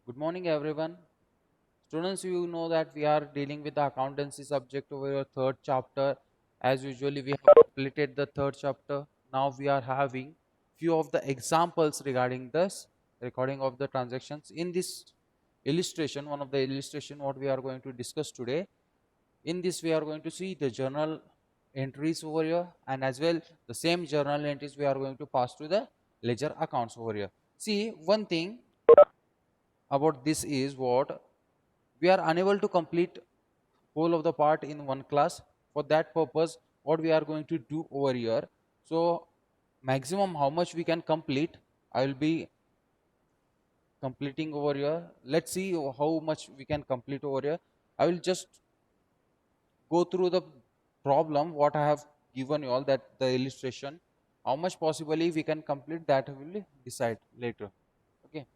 Good morning, everyone. Students, you know that we are dealing with the accountancy subject over your third chapter. As usually, we have completed the third chapter. Now we are having few of the examples regarding this recording of the transactions. In this illustration, one of the illustration what we are going to discuss today. In this, we are going to see the journal entries over here, and as well the same journal entries we are going to pass to the ledger accounts over here. See, one thing about this is what we are unable to complete whole of the part in one class. For that purpose, what we are going to do over here, so maximum how much we can complete, I will be completing over here. Let's see how much we can complete over here. I will just go through the problem what I have given you all, that the illustration, how much possibly we can complete, that we will decide later. Okay.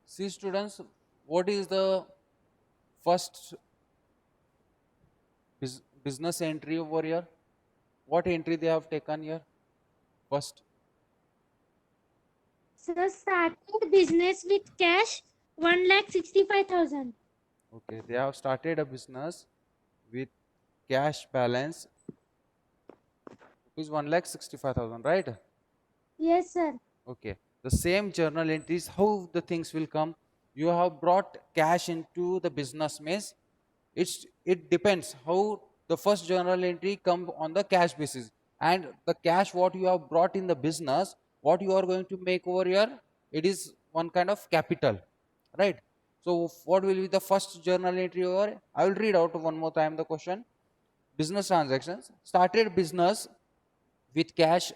See, students, what is the first business entry over here? What entry they have taken here first? Sir started business with cash 1,65,000. Okay, they have started a business with cash balance rupees 1,65,000, right? Yes, sir. Okay, the same journal entries, how the things will come. You have brought cash into the business means it depends how the first journal entry come on the cash basis, and the cash what you have brought in the business, what you are going to make over here, it is one kind of capital, right? So what will be the first journal entry over? I will read out one more time the question. Business transactions, started business with cash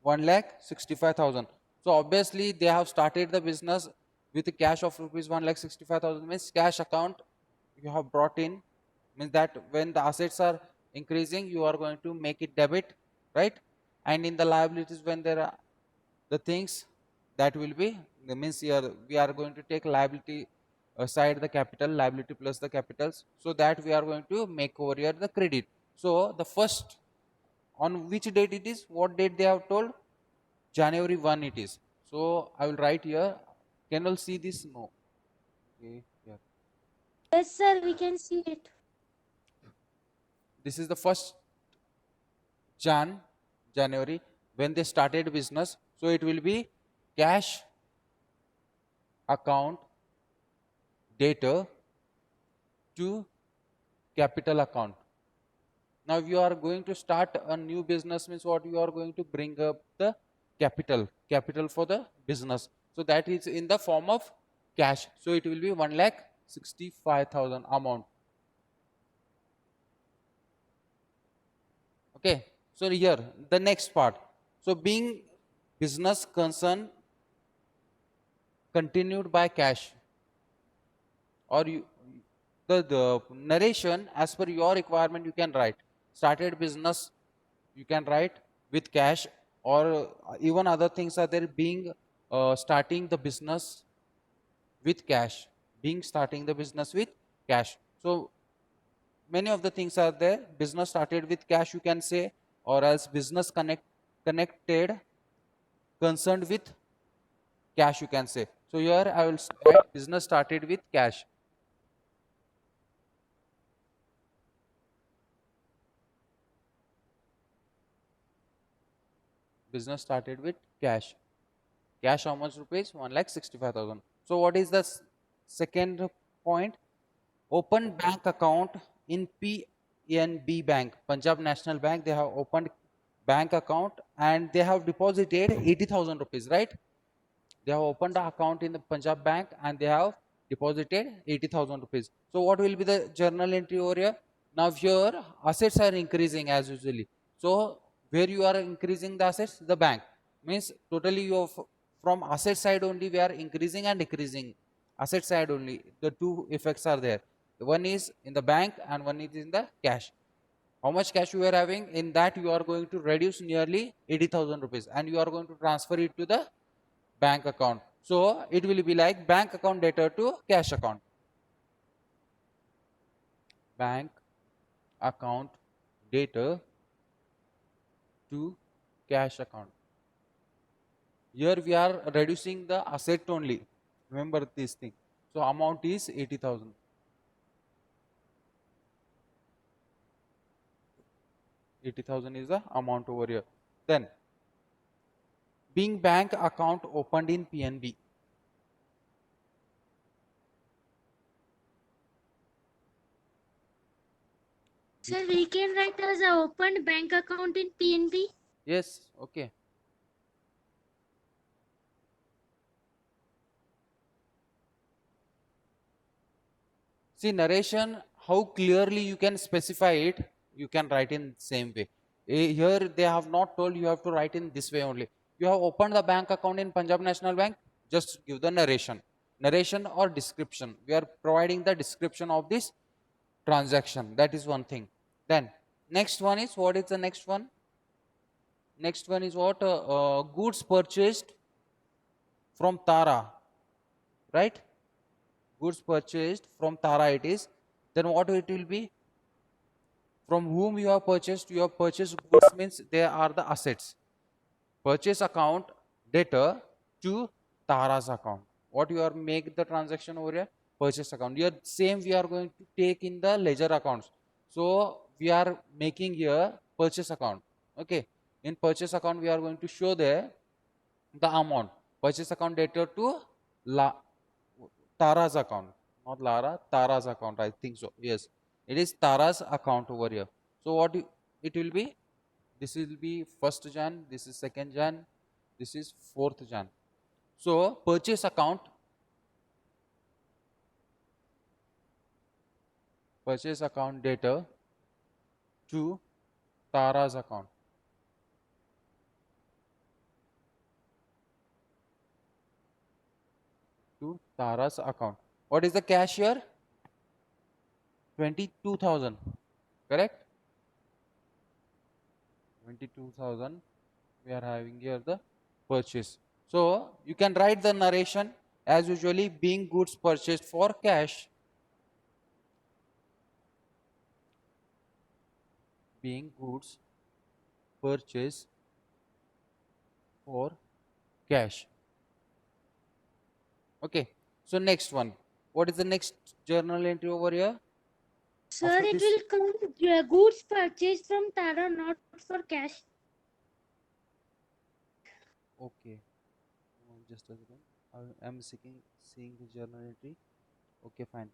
1,65,000. So obviously they have started the business with a cash of rupees 1,65,000, means cash account you have brought in, means that when the assets are increasing you are going to make it debit, right? And in the liabilities, when there are the things that will be, that means here we are going to take liability aside the capital, liability plus the capitals, so that we are going to make over here the credit. So the first, on which date it is, what date they have told, January 1 it is. So I will write here. Can you all see this? No. Okay, yeah. Yes, sir, we can see it. This is the first January when they started business. So it will be cash account data to capital account. Now you are going to start a new business, means what, you are going to bring up the capital for the business. So that is in the form of cash. So it will be 1,65,000 amount. Okay. So here the next part. So being business concern continued by cash, or you, the narration as per your requirement you can write. Started business you can write with cash, or even other things are there, being starting the business with cash, being starting the business with cash. So many of the things are there. Business started with cash you can say, or else business connected concerned with cash you can say. So here I will write business started with cash. Business started with cash. Cash how much rupees? 1,65,000. So what is the second point? Open bank account in PNB Bank, Punjab National Bank. They have opened bank account and they have deposited 80,000 rupees, right? They have opened the account in the Punjab Bank and they have deposited 80,000 rupees. So what will be the journal entry over here? Now here assets are increasing as usually. So where you are increasing the assets? The bank. Means totally you have, from asset side only we are increasing and decreasing. Asset side only. The two effects are there. One is in the bank and one is in the cash. How much cash you are having? In that you are going to reduce nearly 80,000 rupees and you are going to transfer it to the bank account. So it will be like bank account data to cash account. Bank account data to cash account. Here we are reducing the asset only. Remember this thing. So amount is 80,000. 80,000 is the amount over here. Then being bank account opened in PNB. Sir, we can write as a opened bank account in PNB. Yes, okay. See narration, how clearly you can specify it, you can write in same way. Here they have not told you have to write in this way only. You have opened the bank account in Punjab National Bank, just give the narration. Narration or description. We are providing the description of this transaction. That is one thing. Then next one is, what is the next one? Next one is what? Goods purchased from Tara, right? Goods purchased from Tara it is. Then what it will be? From whom you have purchased goods means they are the assets. Purchase account debtor to Tara's account. What you are make the transaction over here? Purchase account. Here same we are going to take in the ledger accounts. So we are making here purchase account. Okay. In purchase account we are going to show there the amount. Purchase account debtor to Tara's account, not Lara, Tara's account. I think so. Yes, it is Tara's account over here. So what it will be? This will be 1st Jan. This is 2nd Jan. This is 4th Jan. So purchase account data to Tara's account. To Tara's account. What is the cash here? 22,000. Correct? 22,000. We are having here the purchase. So you can write the narration as usually, being goods purchased for cash. Being goods purchased for cash. Okay. So next one. What is the next journal entry over here? Sir, After it this, will come goods purchased from Tara, not for cash. okay. Just a second. I am seeing the journal entry. Okay, fine.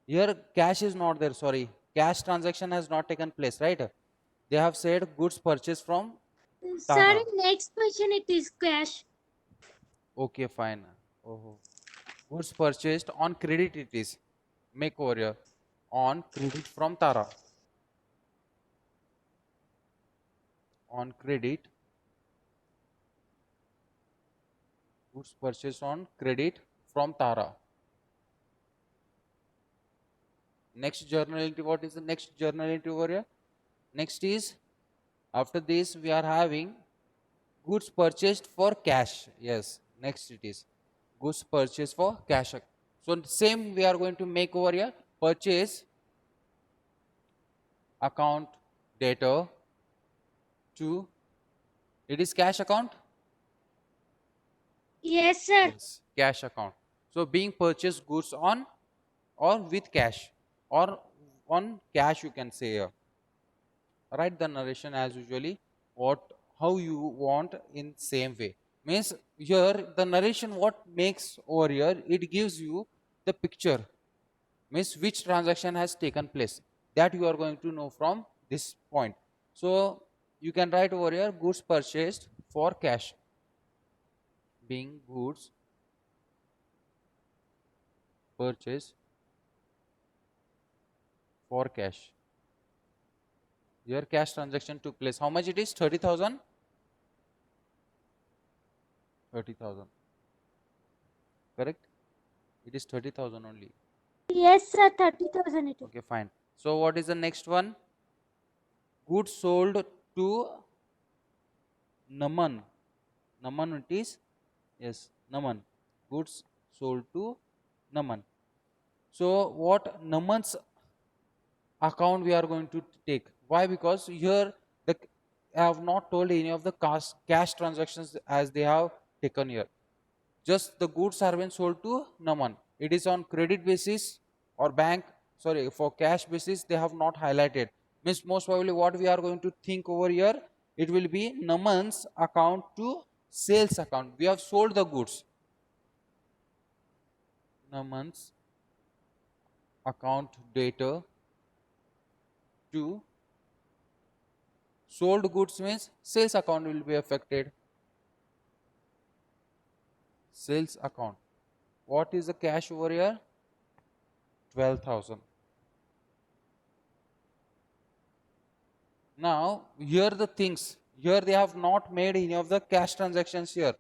Here cash is not there. Sorry, cash transaction has not taken place. Right? They have said goods purchased from Sir, Tara. in next question it is cash. Okay, fine. Oh, goods purchased on credit it is. Make over here on credit from Tara. On credit, goods purchased on credit from Tara. Next journal entry. What is the next journal entry over here? Next is, after this we are having goods purchased for cash. Yes, next it is goods purchased for cash. So same we are going to make over here. Purchase account data to, it is cash account. Yes, sir. Yes, cash account. So being purchased goods on or with cash or on cash, you can say here. Write the narration as usually, what how you want in same way. Means here the narration what makes over here, it gives you the picture, means which transaction has taken place, that you are going to know from this point. So you can write over here goods purchased for cash. Being goods purchased for cash. Here cash transaction took place. How much it is? 30,000. 30,000. Correct? It is 30,000 only. Yes, sir. 30,000 it is. Okay, fine. So what is the next one? Goods sold to Naman. Naman it is? Yes, Naman. Goods sold to Naman. So what Naman's account we are going to take? Why? Because here the I have not told any of the cash transactions as they have taken here. Just the goods are being sold to Naman. It is on credit basis or bank, sorry, for cash basis they have not highlighted. Means most probably what we are going to think over here, it will be Naman's account to sales account. We have sold the goods. Naman's account data to sold goods means sales account will be affected. Sales account. What is the cash over here? 12,000. Now, here the things, here they have not made any of the cash transactions here.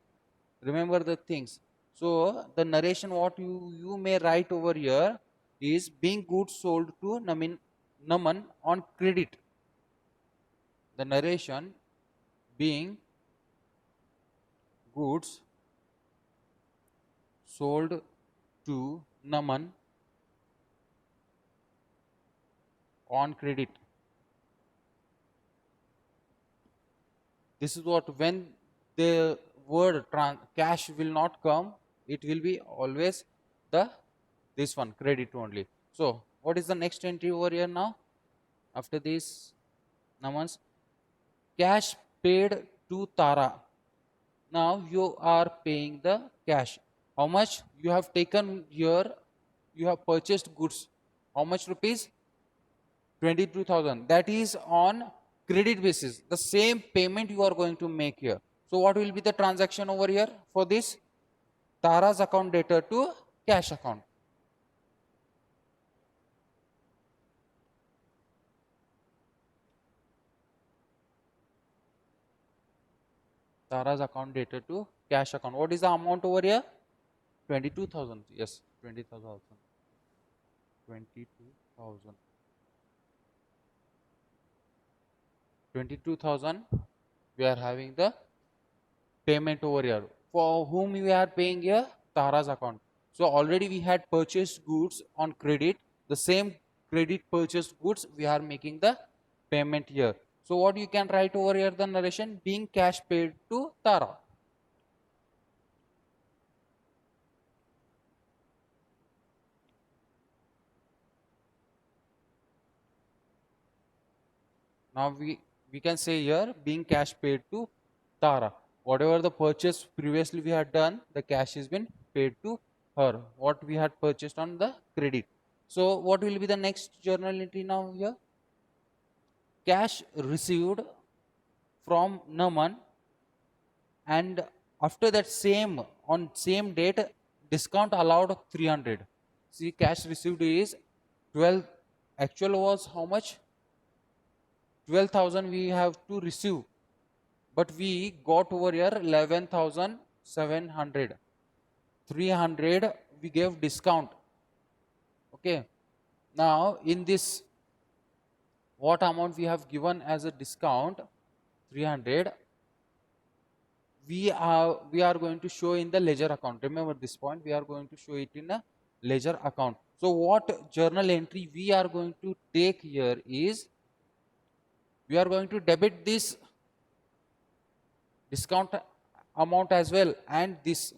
Remember the things. So, the narration what you may write over here is being goods sold to Naman on credit. The narration being goods sold to Naman on credit. This is what when the word cash will not come, it will be always the this one credit only. So what is the next entry over here now? After this, Namans, cash paid to Tara. Now you are paying the cash. How much you have taken here? You have purchased goods. How much rupees? 22,000. That is on credit basis. The same payment you are going to make here. So what will be the transaction over here for this? Tara's account data to cash account. Tara's account data to cash account. What is the amount over here? 22,000. Yes, 20,000. 22,000. 22,000. We are having the payment over here. For whom we are paying here? Tara's account. So already we had purchased goods on credit. The same credit purchased goods we are making the payment here. So what you can write over here the narration being cash paid to Tara. Now we can say here being cash paid to Tara. Whatever the purchase previously we had done, the cash has been paid to her. What we had purchased on the credit. So what will be the next journal entry now here? Cash received from Naman, and after that same on same date discount allowed 300. See, cash received is 12. Actual was how much? 12,000 we have to receive, but we got over here 11,700. 300 we gave discount. Okay. Now in this, what amount we have given as a discount? 300. We are going to show in the ledger account. Remember this point, we are going to show it in a ledger account. So what journal entry we are going to take here is, we are going to debit this discount amount as well and this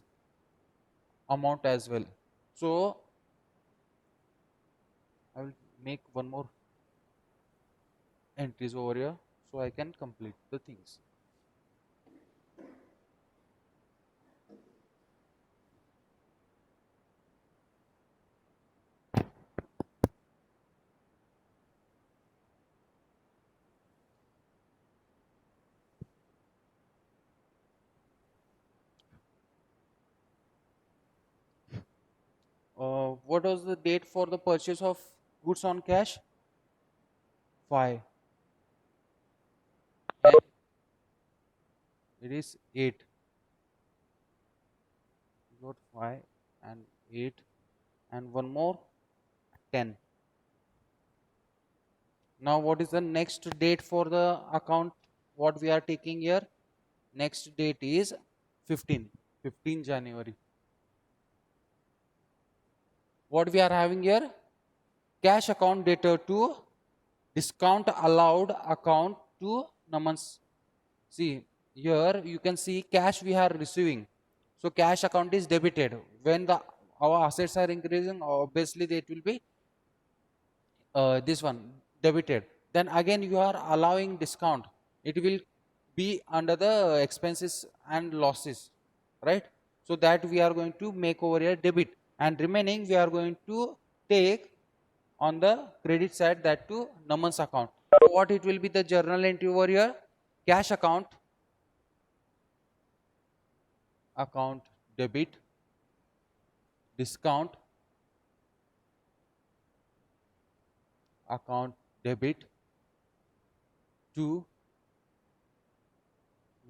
amount as well. So I will make one more entries over here so I can complete the things. What was the date for the purchase of goods on cash? 5. And it is 8. We got 5 and 8 and one more 10. Now what is the next date for the account what we are taking here? Next date is 15 January. What we are having here? Cash account data to discount allowed account to Namans. See here you can see cash we are receiving. So cash account is debited. When the our assets are increasing, obviously it will be this one debited. Then again you are allowing discount. It will be under the expenses and losses, right? So that we are going to make over here debit, and remaining we are going to take on the credit side, that to Naman's account. So what it will be the journal entry over here? Cash account debit discount account debit to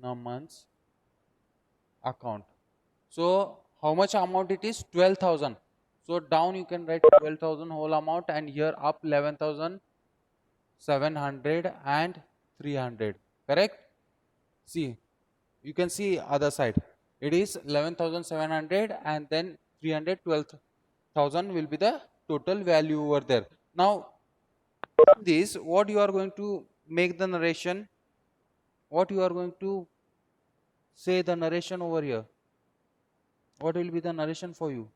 Naman's account. So how much amount it is? 12,000. So down you can write 12,000 whole amount, and here up 11,700 and 300. Correct? See, you can see other side. It is 11,700 and then 300, 12,000 will be the total value over there. Now this what you are going to make the narration, what you are going to say the narration over here, what will be the narration for you?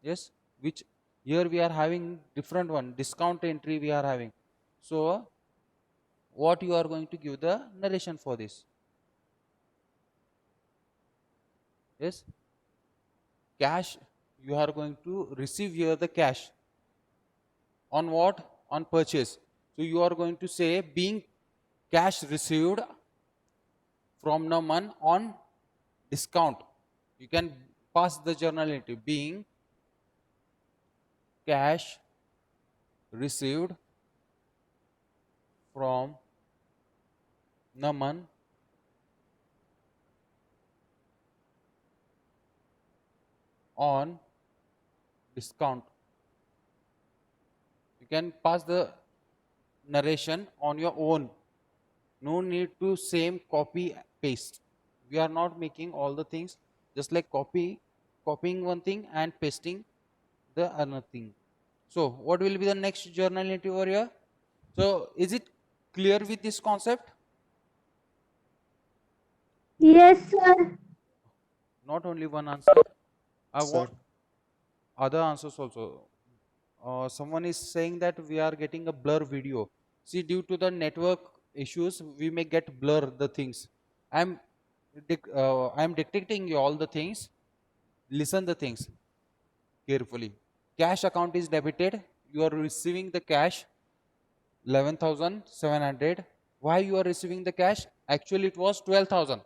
Yes, which here we are having different one, discount entry we are having. So what you are going to give the narration for this? Yes, cash you are going to receive here the cash on what? On purchase. So you are going to say being cash received from Naman on discount. You can pass the journal entry being cash received from Naman on discount. You can pass the narration on your own. No need to same copy paste. We are not making all the things just like copying one thing and pasting the another thing. So what will be the next journal entry over here? So is it clear with this concept? Yes, sir. Not only one answer. I Sir. want other answers also. Someone is saying that we are getting a blur video. See, due to the network issues, we may get blur the things. I'm dictating you all the things. Listen the things carefully. Cash account is debited. You are receiving the cash 11,700. Why you are receiving the cash? Actually, it was 12,000.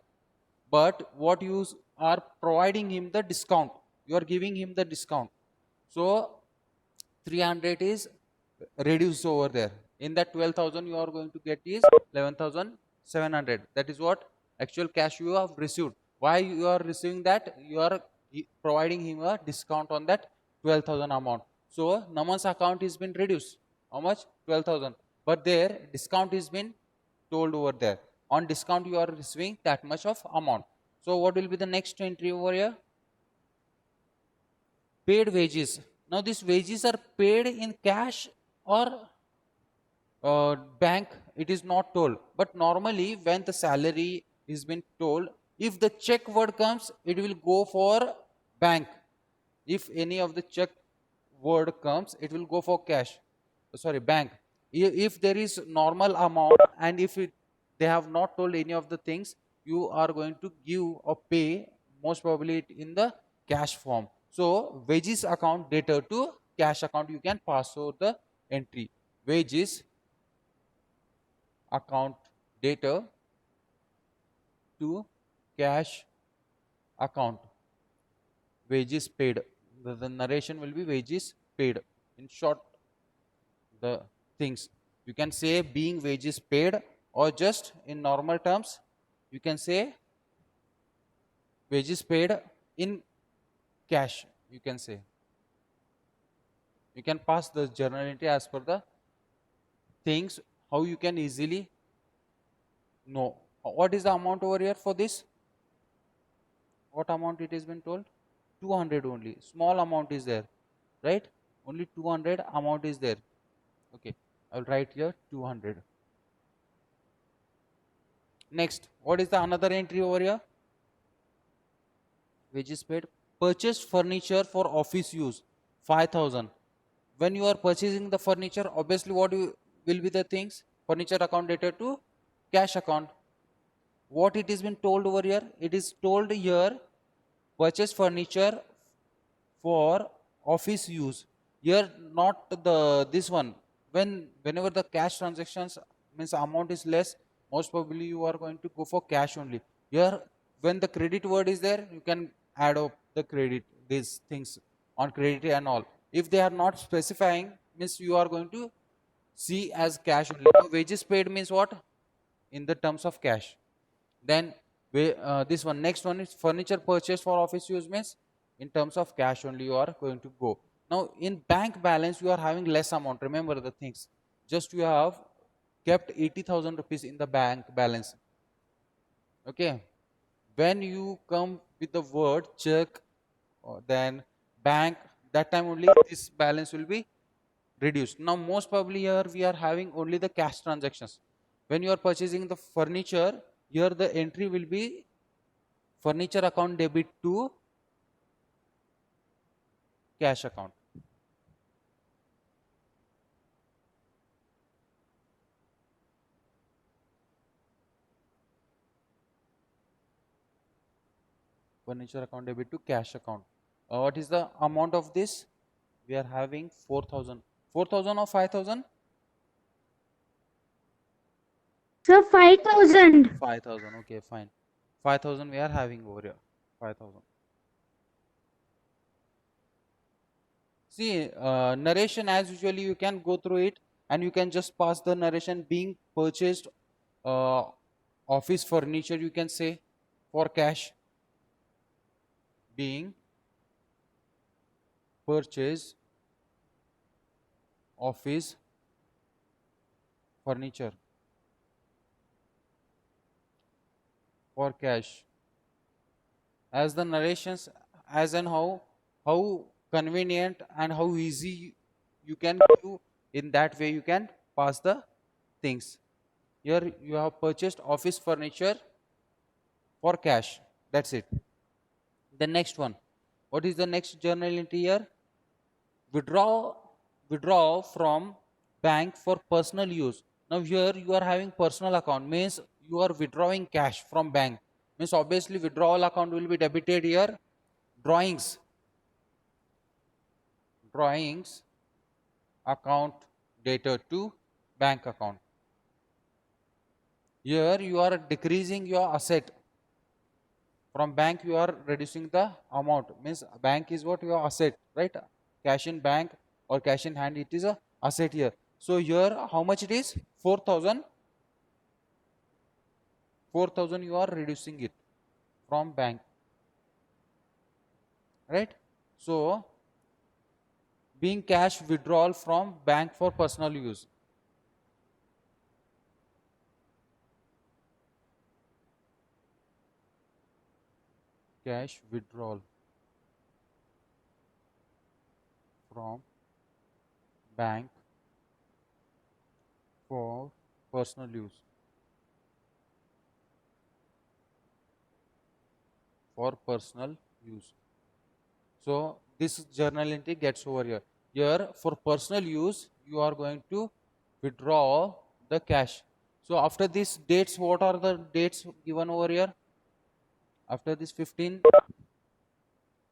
But what you are providing him the discount. You are giving him the discount. So 300 is reduced over there. In that 12,000 you are going to get is 11,700. That is what actual cash you have received. Why you are receiving that? You are providing him a discount on that 12,000 amount. So Naman's account is been reduced. How much? 12,000. But there discount is been told over there. On discount you are receiving that much of amount. So what will be the next entry over here? Paid wages. Now these wages are paid in cash or bank, it is not told. But normally when the salary is been told, if the check word comes, it will go for bank. If any of the check word comes, it will go for cash. Sorry, bank. If there is normal amount and if they have not told any of the things, you are going to give or pay most probably in the cash form. So wages account data to cash account, you can pass over the entry. Wages account data to cash account. Wages paid. The narration will be wages paid. In short, the things. You can say being wages paid, or just in normal terms, you can say wages paid in cash, you can say. You can pass the journal entry as per the things how you can easily know. What is the amount over here for this? What amount it has been told? 200 only. Small amount is there, right? Only 200 amount is there. Okay, I will write here 200. Next, what is the another entry over here? Wages paid. Purchased furniture for office use, 5,000. When you are purchasing the furniture, obviously what will be the things? Furniture account dated to cash account. What it has been told over here? It is told here, purchase furniture for office use. Here, not the this one. Whenever the cash transactions means amount is less, most probably you are going to go for cash only. Here, when the credit word is there, you can add up the credit these things on credit and all. If they are not specifying, means you are going to see as cash only. Now, wages paid means what? In the terms of cash. Then this one, next one is furniture purchased for office use means in terms of cash only you are going to go. Now in bank balance you are having less amount. Remember the things. Just you have kept 80,000 rupees in the bank balance. Okay. When you come with the word check, or then bank, that time only this balance will be reduced. Now most probably here we are having only the cash transactions. When you are purchasing the furniture, here the entry will be furniture account debit to cash account. Furniture account debit to cash account. What is the amount of this? We are having 4,000. 4,000 or 5,000? Sir, 5,000. 5,000. Okay, fine. 5,000 we are having over here. 5,000. See, narration as usually you can go through it and you can just pass the narration being purchased uh, office furniture, you can say, for cash, being purchased office furniture for cash. As the narrations, as and how convenient and how easy you can do, in that way you can pass the things. Here you have purchased office furniture for cash. That's it. The next one. What is the next journal entry here? Withdraw withdraw from bank for personal use. Now here you are having personal account, means you are withdrawing cash from bank, means obviously withdrawal account will be debited here. Drawings drawings account dated to bank account. Here you are decreasing your asset. From bank you are reducing the amount, means bank is what your asset, right? Cash in bank or cash in hand, it is a asset here. So here how much it is? 4,000. 4,000 you are reducing it from bank, right? So being cash withdrawal from bank for personal use. Cash withdrawal from bank for personal use. For personal use. So this journal entry gets over here. Here for personal use, you are going to withdraw the cash. So after these dates, what are the dates given over here? After this 15,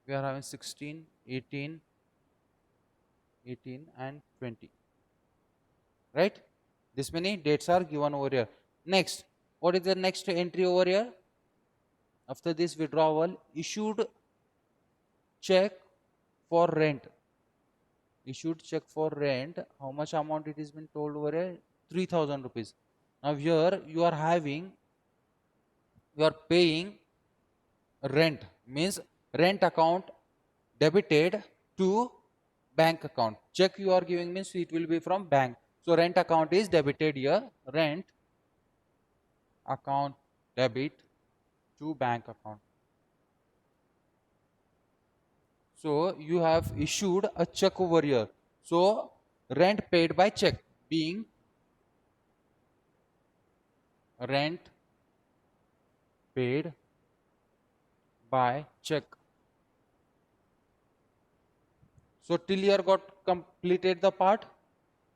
we are having 16, 18, 18 and 20. Right? This many dates are given over here. Next, what is the next entry over here? After this withdrawal, issued check for rent. Issued check for rent. How much amount it has been told over here? 3,000 rupees. Now here you are having, you are paying rent, means rent account debited to bank account. Check you are giving means it will be from bank. So rent account is debited here. Rent account debit to bank account. So you have issued a check over here. So rent paid by check, being rent paid by check. So till here got completed the part.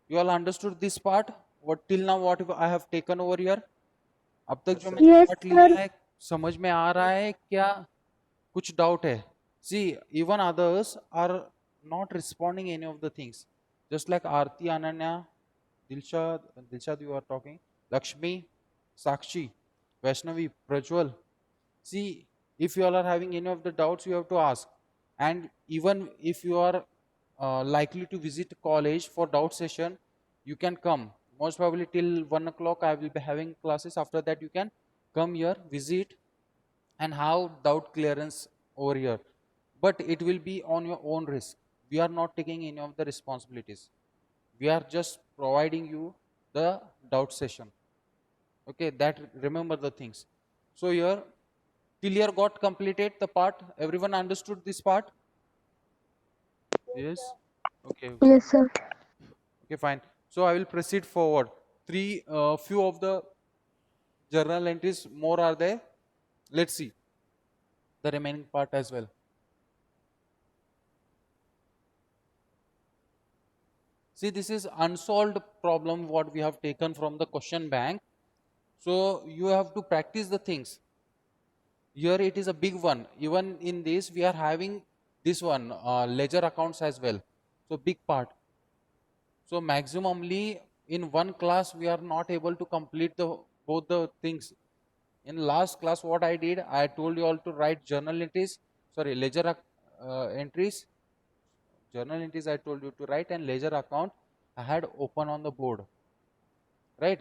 You all understood this part? What till now what I have taken over here? अब तक जो मैंने Yes, part sir. लिया है समझ में आ रहा है क्या? कुछ डाउट है? See, even others are not responding any of the things. Just like Aarti, Ananya, Dilshad, you are talking, Lakshmi, Sakshi, Vaishnavi, Prajwal. See, if you all are having any of the doubts, you have to ask. And even if you are likely to visit college for doubt session, you can come. Most probably till 1 o'clock, I will be having classes. After that, you can come here, visit, and have doubt clearance over here. But it will be on your own risk. We are not taking any of the responsibilities. We are just providing you the doubt session. Okay, that remember the things. So here, till here got completed the part. Everyone understood this part? Yes. Okay. Yes, sir. Okay, fine. So I will proceed forward. Few of the journal entries more are there. Let's see the remaining part as well. See, this is unsolved problem what we have taken from the question bank. So you have to practice the things. Here it is a big one. Even in this we are having this one ledger accounts as well. So big part. So maximally in one class we are not able to complete the both the things. In last class what I did, I told you all to write journal entries, sorry ledger entries, journal entries I told you to write, and ledger account I had open on the board, right?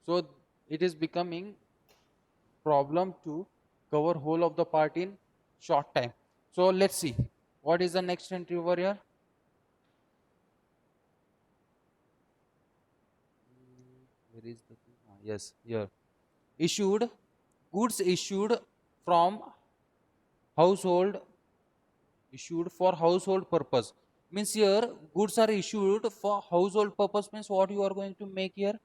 So it is becoming problem to cover whole of the part in short time. So let's see what is the next entry over here. Where is the thing? Yes, here. Issued, goods issued from household, issued for household purpose. Means here goods are issued for household purpose, means what you are going to make here?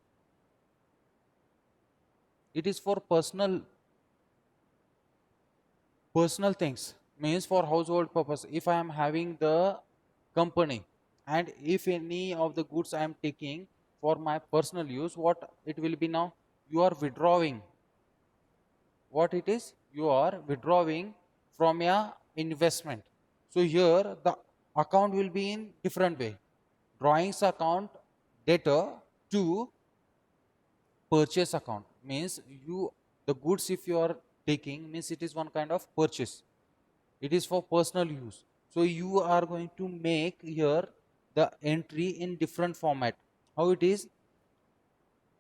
It is for personal things, means for household purpose. If I am having the company and if any of the goods I am taking for my personal use, what it will be now? You are withdrawing. What it is? You are withdrawing from your investment. So here the account will be in different way. Drawings account debtor to purchase account, means you the goods if you are taking means it is one kind of purchase. It is for personal use. So you are going to make here the entry in different format. How it is?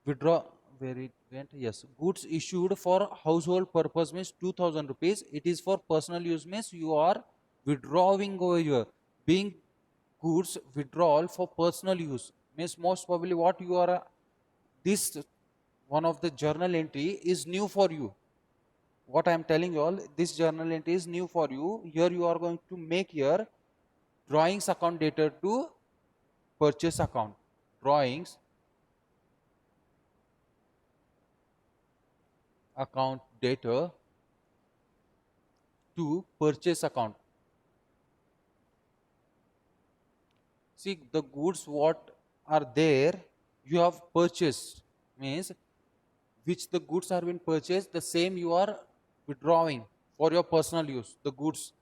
Withdraw, where it went? Yes, goods issued for household purpose means 2000 rupees. It is for personal use means you are withdrawing over here. Being goods withdrawal for personal use means most probably what you are this one of the journal entry is new for you. What I am telling you all, this journal entry is new for you. Here you are going to make here drawings account data to purchase account. Drawings account data to purchase account. See the goods what are there you have purchased, means which the goods are being purchased, the same you are withdrawing for your personal use. The goods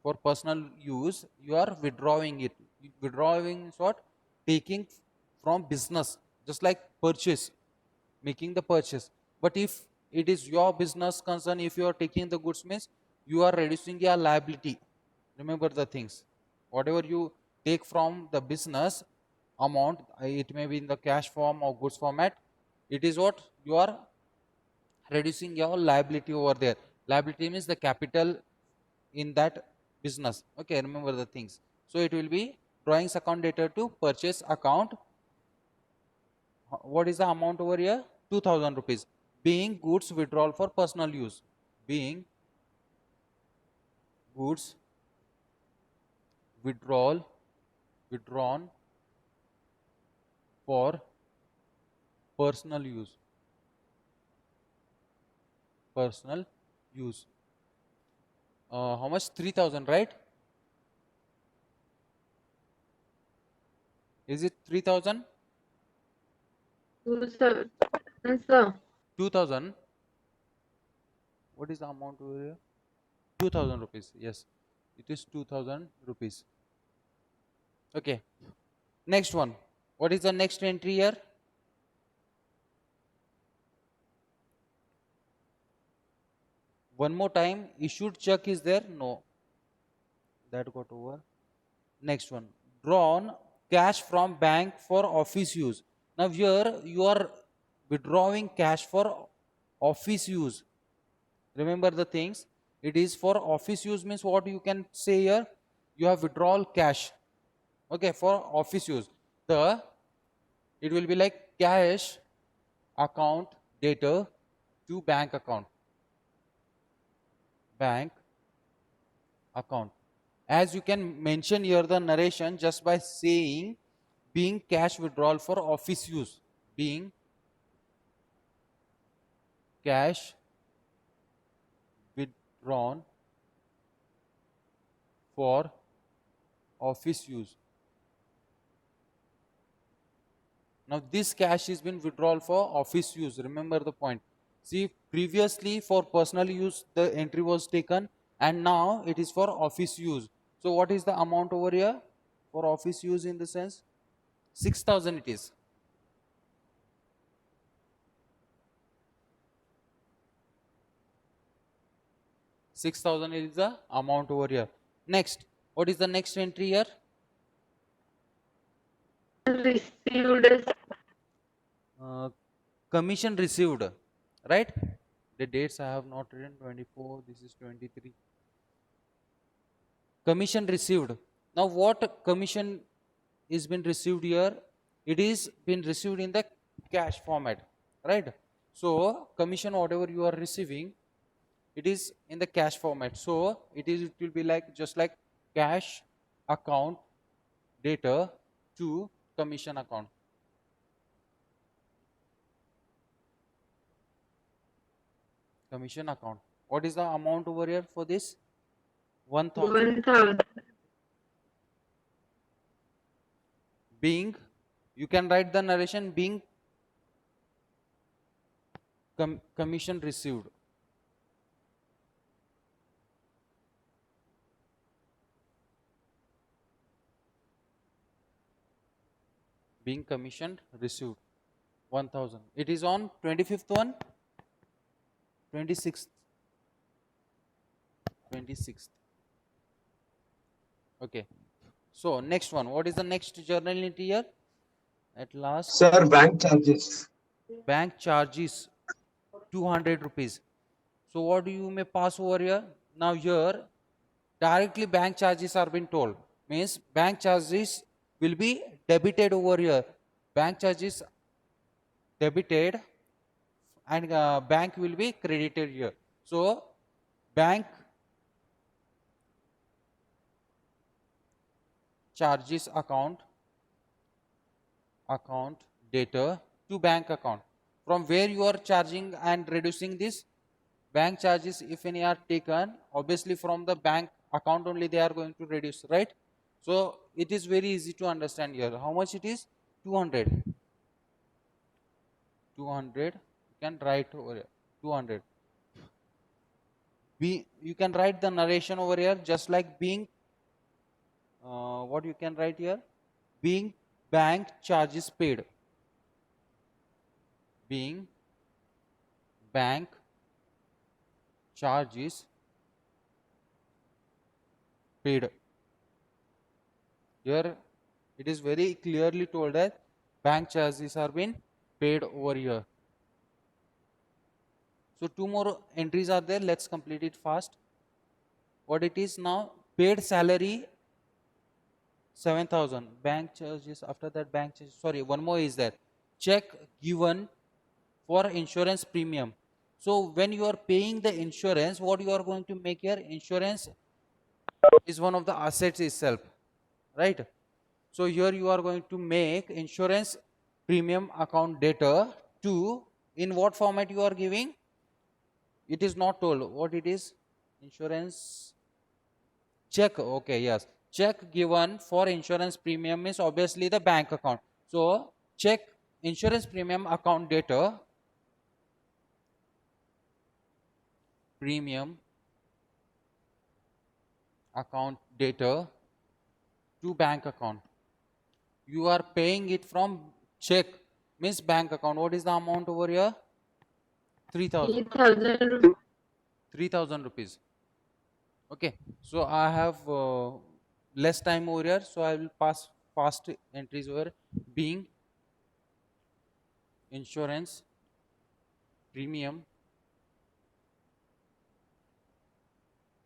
for personal use you are withdrawing it. Withdrawing is what? Taking from business, just like purchase, making the purchase. But if it is your business concern, if you are taking the goods means you are reducing your liability. Remember the things, whatever you take from the business amount, it may be in the cash form or goods format, it is what you are reducing your liability over there. Liability means the capital in that business. Okay, remember the things. So it will be drawings account data to purchase account. What is the amount over here? 2000 rupees. Being goods withdrawal for personal use. Being goods withdrawn for personal use. Personal use. How much? 3000, right? Is it 3000? 2000. Yes, sir. 2000. What is the amount over here? 2000 rupees. Yes, it is 2000 rupees. Okay. Next one. What is the next entry here? One more time. Issued check is there? No. That got over. Next one. Drawn cash from bank for office use. Now here you are withdrawing cash for office use. Remember the things. It is for office use means what you can say here? You have withdrawal cash. Okay, for office use. It will be like cash account data to bank account. Bank account. As you can mention here the narration just by saying being cash withdrawal for office use. Being cash withdrawn for office use. Now this cash is been withdrawal for office use. Remember the point. See, previously for personal use the entry was taken and now it is for office use. So what is the amount over here for office use in the sense? 6000 it is. $6,000 is the amount over here. Next, what is the next entry here? Received as Commission received, right? The dates I have not written. 24, this is 23. Commission received. Now what commission is been received here? It is been received in the cash format, right? So commission whatever you are receiving, it is in the cash format. So it will be like just like cash account data to commission account. Commission account. What is the amount over here for this? 1000. 1000. Being, you can write the narration being commission received. Being commissioned received 1000. It is on 25th one, 26th. 26th. Okay. So next one. What is the next journal entry here? At last. Sir, bank charges. Bank charges 200 rupees. So what do you may pass over here? Now here directly bank charges are being told. Means bank charges will be debited over here. Bank charges debited and bank will be credited here. So bank charges account data to bank account. From where you are charging and reducing this bank charges, if any are taken, obviously from the bank account only they are going to reduce, right? So it is very easy to understand here. How much it is? 200. 200. You can write over here. 200. You can write the narration over here just like being. What you can write here? Being bank charges paid. Being bank charges paid. Here it is very clearly told that bank charges are being paid over here. So two more entries are there. Let's complete it fast. What it is now? Paid salary 7,000. Bank charges, after that bank charges, sorry, one more is there. Check given for insurance premium. So when you are paying the insurance, what you are going to make here? Insurance is one of the assets itself, right? So here you are going to make insurance premium account data to, in what format you are giving? It is not told what it is. Insurance check, okay, yes. Check given for insurance premium is obviously the bank account. So check insurance premium account data, premium account data to bank account. You are paying it from check, means bank account. What is the amount over here? 3,000. 3,000. 3,000 rupees. Okay, so I have less time over here, so I will pass fast entries over. Being insurance premium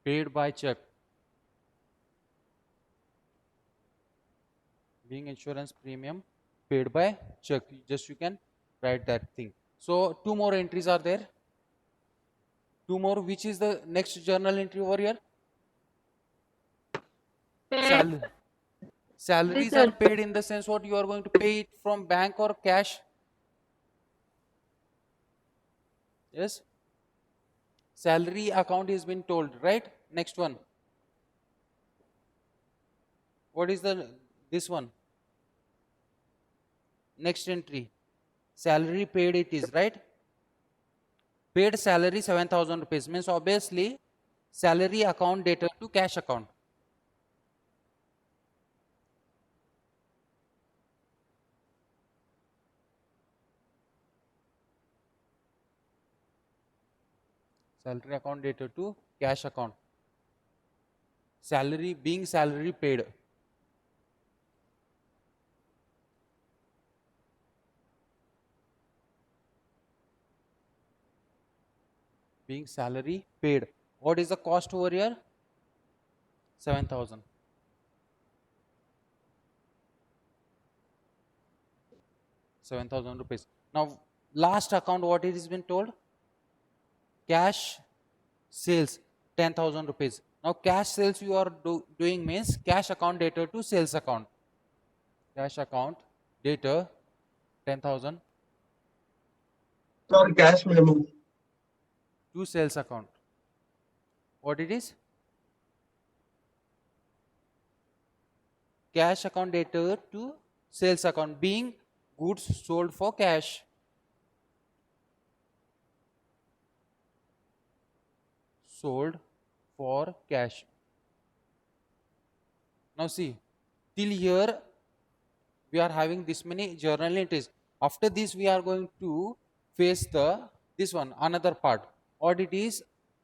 paid by check. Being insurance premium paid by check. Just you can write that thing. So two more entries are there. Two more. Which is the next journal entry over here? Paid. Salaries Sir. are paid in the sense what you are going to pay it from bank or cash. Yes. Salary account is been told, right? Next one. What is this one? Next entry. Salary paid it is, right? Paid salary 7,000 rupees means obviously salary account data to cash account. Salary account data to cash account. Salary being salary paid. Being salary paid. What is the cost over here? 7,000. 7,000 rupees. Now last account what it has been told? Cash sales 10,000 rupees. Now cash sales you are doing means cash account data to sales account. Cash account data 10,000 Sir, cash memo. to sales account. What it is? Cash account data to sales account being goods sold for cash. Sold for cash. Now see, till here we are having this many journal entries. After this we are going to face this one, another part. What it is?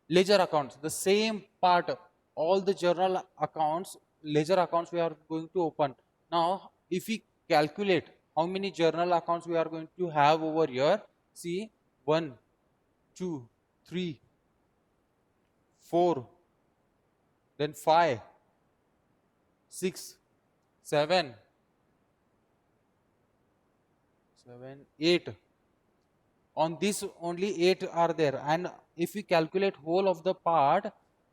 Ledger accounts. The same part, all the journal accounts, ledger accounts we are going to open. Now if we calculate how many journal accounts we are going to have over here, see 1, 2, 3, 4, then 5, 6, 7, 8. On this only 8 are there, and if we calculate whole of the part,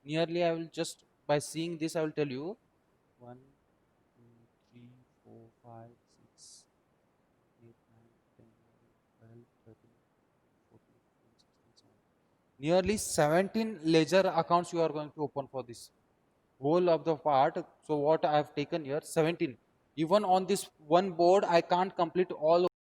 nearly I will just by seeing this I will tell you 1, 2, 3, 4, 5, 6, 8, 9, 10, 11, 12, 13, 14, 15, 16, 17. Nearly 17 ledger accounts you are going to open for this whole of the part. So what I have taken here 17. Even on this one board I can't complete all